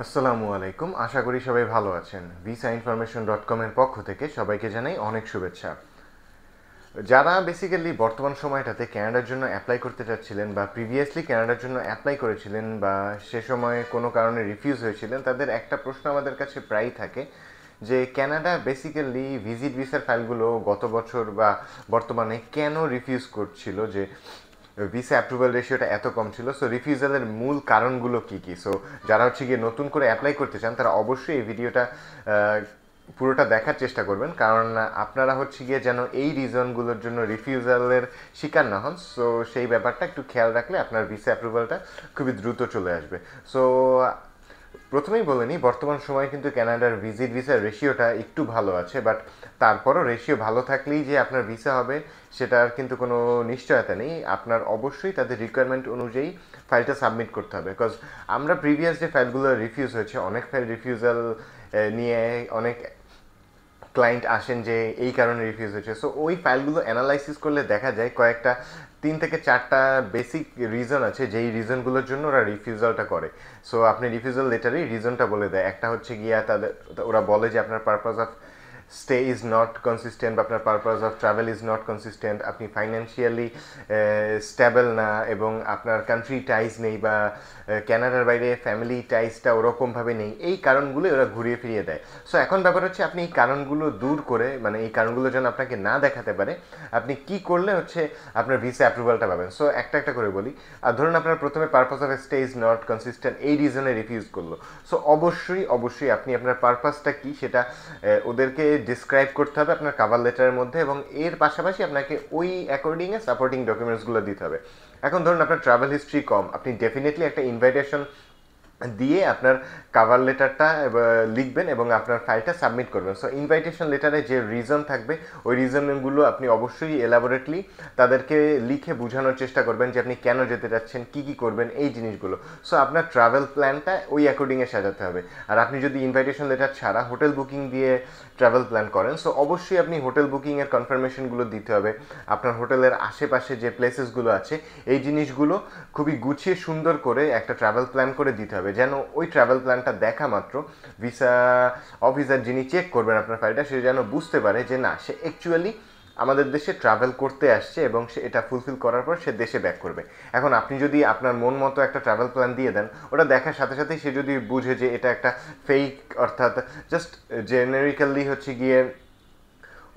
আসসালামু আলাইকুম, আশা করি সবাই ভালো আছেন। ভিসা ইনফরমেশন.com এর পক্ষ থেকে সবাইকে জানাই অনেক শুভেচ্ছা। যারা বেসিক্যালি বর্তমান সময়টাতে কানাডার জন্য অ্যাপ্লাই করতে চাচ্ছিলেন বা প্রিভিয়াসলি কানাডার জন্য অ্যাপ্লাই করেছিলেন বা সে সময় কোনো কারণে রিফিউজ হয়েছিলেন, তাদের একটা প্রশ্ন আমাদের কাছে প্রায়ই থাকে যে কানাডা বেসিক্যালি ভিজিট ভিসার ফাইলগুলো গত বছর বা বর্তমানে কেন রিফিউজ করছিল, যে ভিসা অ্যাপ্রুভাল রেশিওটা এত কম ছিল। সো রিফিউজালের মূল কারণগুলো কী কী। সো যারা হচ্ছে গিয়ে নতুন করে অ্যাপ্লাই করতে চান তারা অবশ্যই এই ভিডিওটা পুরোটা দেখার চেষ্টা করবেন, কারণ আপনারা হচ্ছে গিয়ে যেন এই রিজনগুলোর জন্য রিফিউজালের শিকার না হন। সো সেই ব্যাপারটা একটু খেয়াল রাখলে আপনার ভিসা অ্যাপ্রুভালটা খুবই দ্রুত চলে আসবে। সো প্রথমেই বলে নিই, বর্তমান সময়ে কিন্তু কানাডার ভিজিট ভিসার রেশিওটা একটু ভালো আছে, বাট তারপরও রেশিও ভালো থাকলেই যে আপনার ভিসা হবে সেটার কিন্তু কোনো নিশ্চয়তা নেই। আপনার অবশ্যই তাদের রিকোয়ারমেন্ট অনুযায়ী ফাইলটা সাবমিট করতে হবে, বিকজ আমরা প্রিভিয়াস যে ফাইলগুলো রিফিউজ হয়েছে, অনেক ফাইল রিফিউজাল নিয়ে অনেক ক্লায়েন্ট আসেন যে এই কারণে রিফিউজ হয়েছে। সো ওই ফাইলগুলো অ্যানালাইসিস করলে দেখা যায় কয়েকটা 3 থেকে 4টা বেসিক রিজন আছে যেই রিজনগুলোর জন্য ওরা রিফিউজালটা করে। সো আপনি রিফিউজাল লেটারেই রিজনটা বলে দেয়। একটা হচ্ছে গিয়া তাদের ওরা বলে যে আপনার purpose of stay is not consistent বা আপনার purpose of travel is not consistent, আপনি ফাইন্যান্সিয়ালি স্টেবল না এবং আপনার কান্ট্রি টাইজ নেই বা ক্যানাডার বাইরে ফ্যামিলি টাইজটা ওরকমভাবে নেই, এই কারণগুলো ওরা ঘুরিয়ে ফিরিয়ে দেয়। সো এখন ব্যাপার হচ্ছে আপনি এই কারণগুলো দূর করে, মানে এই কারণগুলো যেন আপনাকে না দেখাতে পারে, আপনি কি করলে হচ্ছে আপনার ভিসা অ্যাপ্রুভালটা পাবেন। সো একটা একটা করে বলি। আর ধরুন আপনার প্রথমে purpose of stay is not consistent এই রিজনে রিফিউজ করলো। সো অবশ্যই আপনি আপনার পারপাসটা কি সেটা ওদেরকে ডিসক্রাইব করতে হবে আপনার কাভার লেটারের মধ্যে, এবং এর পাশাপাশি আপনাকে ওই অ্যাকর্ডিংয়ে সাপোর্টিং ডকুমেন্টসগুলো দিতে হবে। এখন ধরুন আপনার ট্রাভেল হিস্ট্রি কম, আপনি ডেফিনেটলি একটা ইনভাইটেশন দিয়ে আপনার কাভার লেটারটা লিখবেন এবং আপনার ফাইলটা সাবমিট করবেন। সো ইনভাইটেশন লেটারে যে রিজন থাকবে ওই রিজনগুলো আপনি অবশ্যই এলাবোরেটলি তাদেরকে লিখে বোঝানোর চেষ্টা করবেন যে আপনি কেন যেতে চাচ্ছেন, কী কী করবেন, এই জিনিসগুলো। সো আপনার ট্রাভেল প্ল্যানটা ওই অ্যাকর্ডিংয়ে সাজাতে হবে। আর আপনি যদি ইনভাইটেশন লেটার ছাড়া হোটেল বুকিং দিয়ে ট্রাভেল প্ল্যান করেন, সো অবশ্যই আপনি হোটেল বুকিংয়ের কনফার্মেশনগুলো দিতে হবে। আপনার হোটেলের আশেপাশে যে প্লেসেসগুলো আছে এই জিনিসগুলো খুবই গুছিয়ে সুন্দর করে একটা ট্রাভেল প্ল্যান করে দিতে হবে, যেন ওই ট্রাভেল প্ল্যানটা দেখা মাত্র ভিসা অফিসার যিনি চেক করবেন আপনার ফাইলটা, সে যেন বুঝতে পারে যে না, সে অ্যাকচুয়ালি আমাদের দেশে ট্রাভেল করতে আসছে এবং সে এটা ফুলফিল করার পর সে দেশে ব্যাক করবে। এখন আপনি যদি আপনার মন মতো একটা ট্রাভেল প্ল্যান দিয়ে দেন, ওটা দেখার সাথে সাথেই সে যদি বুঝে যে এটা একটা ফেক, অর্থাৎ জাস্ট জেনারিক্যালি হচ্ছে গিয়ে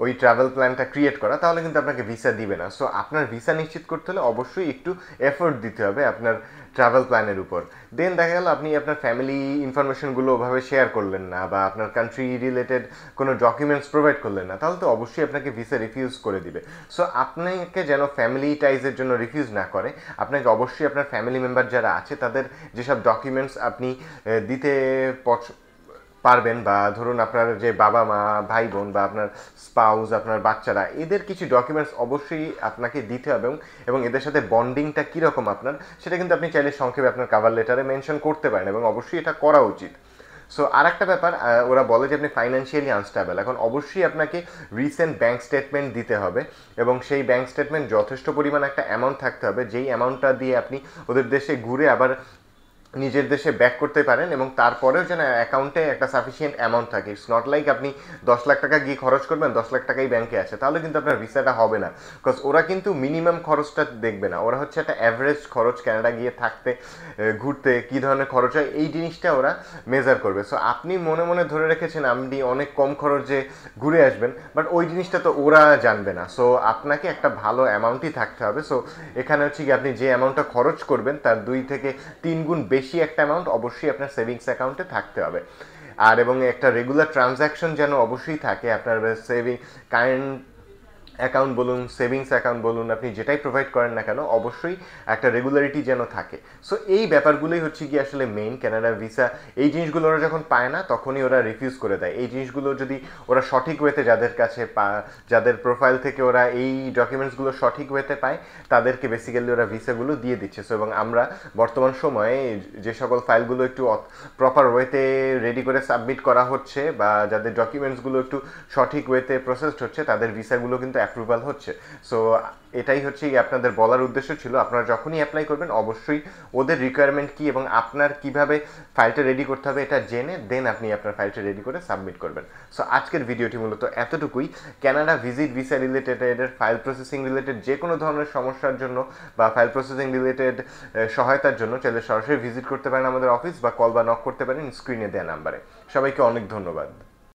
ওই ট্রাভেল প্ল্যানটা ক্রিয়েট করা, তাহলে কিন্তু আপনাকে ভিসা দিবে না। সো আপনার ভিসা নিশ্চিত করতে হলে অবশ্যই একটু এফোর্ট দিতে হবে আপনার ট্রাভেল প্ল্যানের উপর। দেন দেখা গেল আপনি আপনার ফ্যামিলি ইনফরমেশনগুলো ওভাবে শেয়ার করলেন না বা আপনার কান্ট্রি রিলেটেড কোনো ডকুমেন্টস প্রোভাইড করলেন না, তাহলে তো অবশ্যই আপনাকে ভিসা রিফিউজ করে দিবে। সো আপনাকে যেন ফ্যামিলি টাইজের জন্য রিফিউজ না করে, আপনাকে অবশ্যই আপনার ফ্যামিলি মেম্বার যারা আছে তাদের যেসব ডকুমেন্টস আপনি দিতে পারবেন, বা ধরুন আপনার যে বাবা মা, ভাই বোন বা আপনার স্পাউস, আপনার বাচ্চারা, এদের কিছু ডকুমেন্টস অবশ্যই আপনাকে দিতে হবে, এবং এদের সাথে বন্ডিংটা কীরকম আপনার সেটা কিন্তু আপনি চাইলে সংক্ষেপে আপনার কাভার লেটারে মেনশন করতে পারেন, এবং অবশ্যই এটা করা উচিত। সো আর একটা ব্যাপার, ওরা বলে যে আপনি ফাইন্যান্সিয়ালি আনস্টেবল, এখন অবশ্যই আপনাকে রিসেন্ট ব্যাঙ্ক স্টেটমেন্ট দিতে হবে, এবং সেই ব্যাঙ্ক স্টেটমেন্ট যথেষ্ট পরিমাণ একটা অ্যামাউন্ট থাকতে হবে, যেই অ্যামাউন্টটা দিয়ে আপনি ওদের দেশে ঘুরে আবার নিজের দেশে ব্যাক করতে পারেন, এবং তারপরেও যেন অ্যাকাউন্টে একটা সাফিসিয়েন্ট অ্যামাউন্ট থাকে। ইটস নট লাইক আপনি 10 লাখ টাকা গিয়ে খরচ করবেন, 10 লাখ টাকাই ব্যাংকে আছে, তাহলে কিন্তু আপনার ভিসাটা হবে না। বিকজ ওরা কিন্তু মিনিমাম খরচটা দেখবে না, ওরা হচ্ছে একটা অ্যাভারেজ খরচ, কানাডা গিয়ে থাকতে ঘুরতে কী ধরনের খরচ হয় এই জিনিসটা ওরা মেজার করবে। সো আপনি মনে মনে ধরে রেখেছেন আপনি অনেক কম খরচে ঘুরে আসবেন, বাট ওই জিনিসটা তো ওরা জানবে না। সো আপনাকে একটা ভালো অ্যামাউন্টই থাকতে হবে। সো এখানে হচ্ছে কি, আপনি যে অ্যামাউন্টটা খরচ করবেন তার 2 থেকে 3 গুণ বেশি একটা অ্যামাউন্ট অবশ্যই আপনার সেভিংস অ্যাকাউন্টে থাকতে হবে। আর এবং একটা রেগুলার ট্রানজ্যাকশন যেন অবশ্যই থাকে আপনার সেভিং কারেন্ট অ্যাকাউন্ট বলুন, সেভিংস অ্যাকাউন্ট বলুন, আপনি যেটাই প্রোভাইড করেন না কেন অবশ্যই একটা রেগুলারিটি যেন থাকে। সো এই ব্যাপারগুলোই হচ্ছে কি আসলে মেইন ক্যানাডা ভিসা। এই জিনিসগুলো ওরা যখন পায় না তখনই ওরা রিফিউজ করে দেয়। এই জিনিসগুলো যদি ওরা সঠিক ওয়েতে যাদের কাছে যাদের প্রোফাইল থেকে ওরা এই ডকুমেন্টসগুলো সঠিক ওয়েতে পায়, তাদেরকে বেসিক্যালি ওরা ভিসাগুলো দিয়ে দিচ্ছে। সো এবং আমরা বর্তমান সময়ে যে সকল ফাইলগুলো একটু প্রপার ওয়েতে রেডি করে সাবমিট করা হচ্ছে বা যাদের ডকুমেন্টসগুলো একটু সঠিক ওয়েতে প্রসেসড হচ্ছে, তাদের ভিসাগুলো কিন্তু অ্যাপ্রুভাল হচ্ছে। সো এটাই হচ্ছে আপনাদের বলার উদ্দেশ্য ছিল, আপনারা যখনই অ্যাপ্লাই করবেন অবশ্যই ওদের রিকোয়ারমেন্ট কী এবং আপনার কিভাবে ফাইলটা রেডি করতে হবে এটা জেনে দেন আপনি আপনার ফাইলটা রেডি করে সাবমিট করবেন। সো আজকের ভিডিওটি মূলত এতটুকুই। Canada visit visa related, file processing related যে কোনো ধরনের সমস্যার জন্য বা ফাইল প্রসেসিং রিলেটেড সহায়তার জন্য চাইলে সরাসরি ভিজিট করতে পারেন আমাদের অফিস, বা কল বা নক করতে পারেন স্ক্রিনে দেওয়া নাম্বারে। সবাইকে অনেক ধন্যবাদ।